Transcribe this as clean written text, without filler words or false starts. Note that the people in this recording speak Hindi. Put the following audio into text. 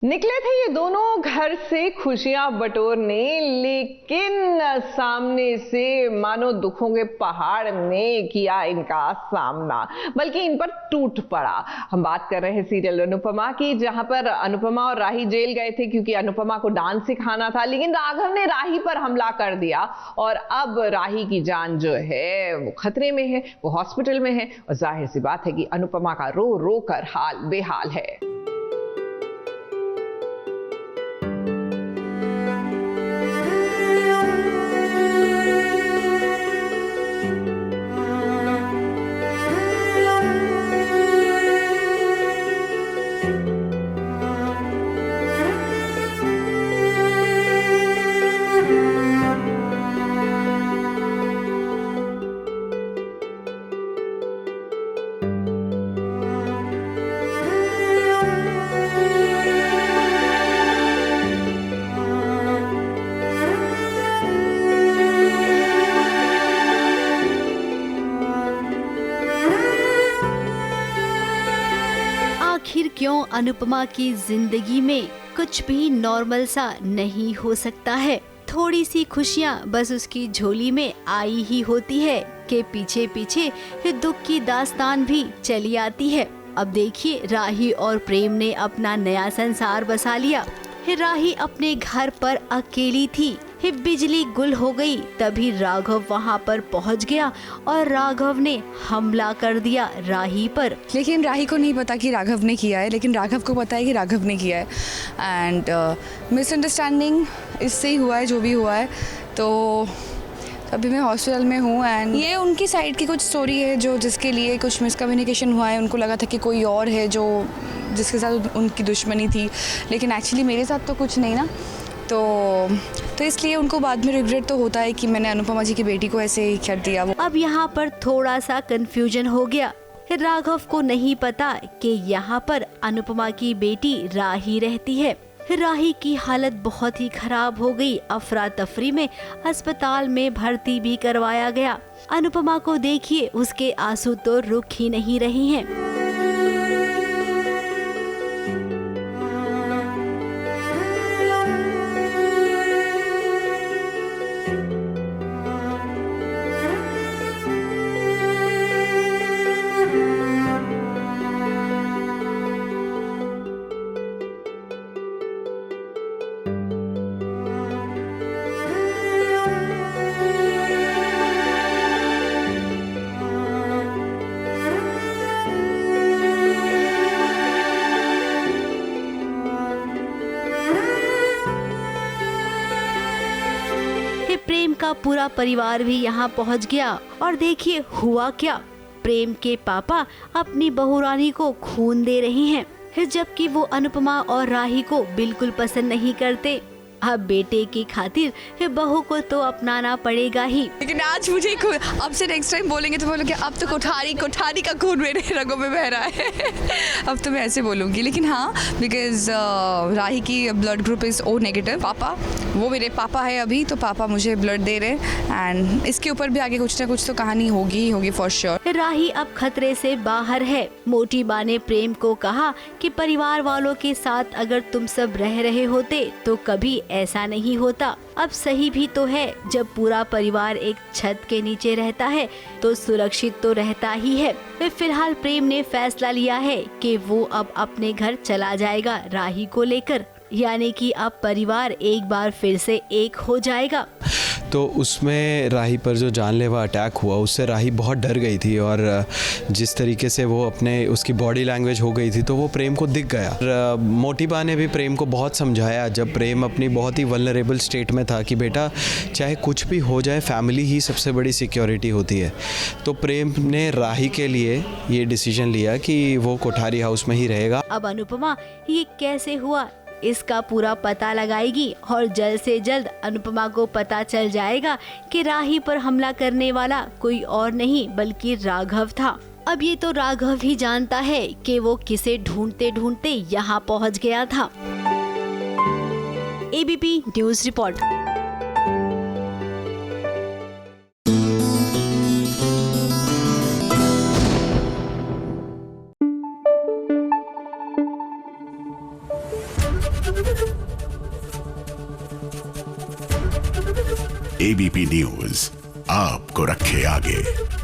निकले थे ये दोनों घर से खुशियां बटोरने, लेकिन सामने से मानो दुखों के पहाड़ ने किया इनका सामना, बल्कि इन पर टूट पड़ा। हम बात कर रहे हैं सीरियल अनुपमा की, जहां पर अनुपमा और राही जेल गए थे क्योंकि अनुपमा को डांस सिखाना था, लेकिन राघव ने राही पर हमला कर दिया और अब राही की जान जो है वो खतरे में है, वो हॉस्पिटल में है और जाहिर सी बात है कि अनुपमा का रो रो कर हाल बेहाल है। आखिर क्यों अनुपमा की जिंदगी में कुछ भी नॉर्मल सा नहीं हो सकता है। थोड़ी सी खुशियाँ बस उसकी झोली में आई ही होती है कि पीछे पीछे दुख की दास्तान भी चली आती है। अब देखिए, राही और प्रेम ने अपना नया संसार बसा लिया। राही अपने घर पर अकेली थी, बिजली गुल हो गई। तभी राघव वहाँ पर पहुँच गया और राघव ने हमला कर दिया राही पर। लेकिन राही को नहीं पता कि राघव ने किया है, लेकिन राघव को पता है कि राघव ने किया है। एंड मिसअंडरस्टैंडिंग इससे ही हुआ है जो भी हुआ है। तो अभी मैं हॉस्पिटल में हूँ एंड ये उनकी साइड की कुछ स्टोरी है जो जिसके लिए कुछ मिसकम्युनिकेशन हुआ है। उनको लगा था कि कोई और है जो जिसके साथ उनकी दुश्मनी थी, लेकिन एक्चुअली मेरे साथ तो कुछ नहीं ना। तो इसलिए उनको बाद में रिग्रेट तो होता है कि मैंने अनुपमा जी की बेटी को ऐसे ही कर दिया। अब यहाँ पर थोड़ा सा कंफ्यूजन हो गया। राघव को नहीं पता कि यहाँ पर अनुपमा की बेटी राही रहती है। राही की हालत बहुत ही खराब हो गई। अफरा तफरी में अस्पताल में भर्ती भी करवाया गया। अनुपमा को देखिए, उसके आंसू तो रुक ही नहीं रहे हैं। प्रेम का पूरा परिवार भी यहाँ पहुँच गया और देखिए हुआ क्या। प्रेम के पापा अपनी बहू रानी को खून दे रहे हैं, जबकि वो अनुपमा और राही को बिल्कुल पसंद नहीं करते। अब बेटे की खातिर बहू को तो अपनाना पड़ेगा ही। लेकिन आज मुझे अब से नेक्स्ट टाइम बोलेंगे तो बोलोगे अब तो कोठारी का खून मेरे रगों में बह रहा है। अब तो मैं ऐसे बोलूँगी। लेकिन हाँ, बिकॉज राही की blood group is O negative. पापा वो मेरे पापा है अभी, तो पापा मुझे ब्लड दे रहे हैं एंड इसके ऊपर भी आगे कुछ ना कुछ तो कहानी होगी फॉर श्योर। राही अब खतरे से बाहर है। मोटी बा ने प्रेम को कहा कि परिवार वालों के साथ अगर तुम सब रह रहे होते तो कभी ऐसा नहीं होता। अब सही भी तो है, जब पूरा परिवार एक छत के नीचे रहता है तो सुरक्षित तो रहता ही है। फिलहाल प्रेम ने फैसला लिया है कि वो अब अपने घर चला जाएगा राही को लेकर, यानी कि अब परिवार एक बार फिर से एक हो जाएगा। तो उसमें राही पर जो जानलेवा अटैक हुआ उससे राही बहुत डर गई थी और जिस तरीके से वो उसकी बॉडी लैंग्वेज हो गई थी तो वो प्रेम को दिख गया। और मोटी बा ने भी प्रेम को बहुत समझाया जब प्रेम अपनी बहुत ही वल्नरेबल स्टेट में था कि बेटा चाहे कुछ भी हो जाए फैमिली ही सबसे बड़ी सिक्योरिटी होती है। तो प्रेम ने राही के लिए ये डिसीजन लिया कि वो कोठारी हाउस में ही रहेगा। अब अनुपमा ये कैसे हुआ इसका पूरा पता लगाएगी और जल्द से जल्द अनुपमा को पता चल जाएगा कि राही पर हमला करने वाला कोई और नहीं बल्कि राघव था। अब ये तो राघव ही जानता है कि वो किसे ढूंढते ढूंढते यहाँ पहुँच गया था। ABP news report. ABP news आपको रखे आगे।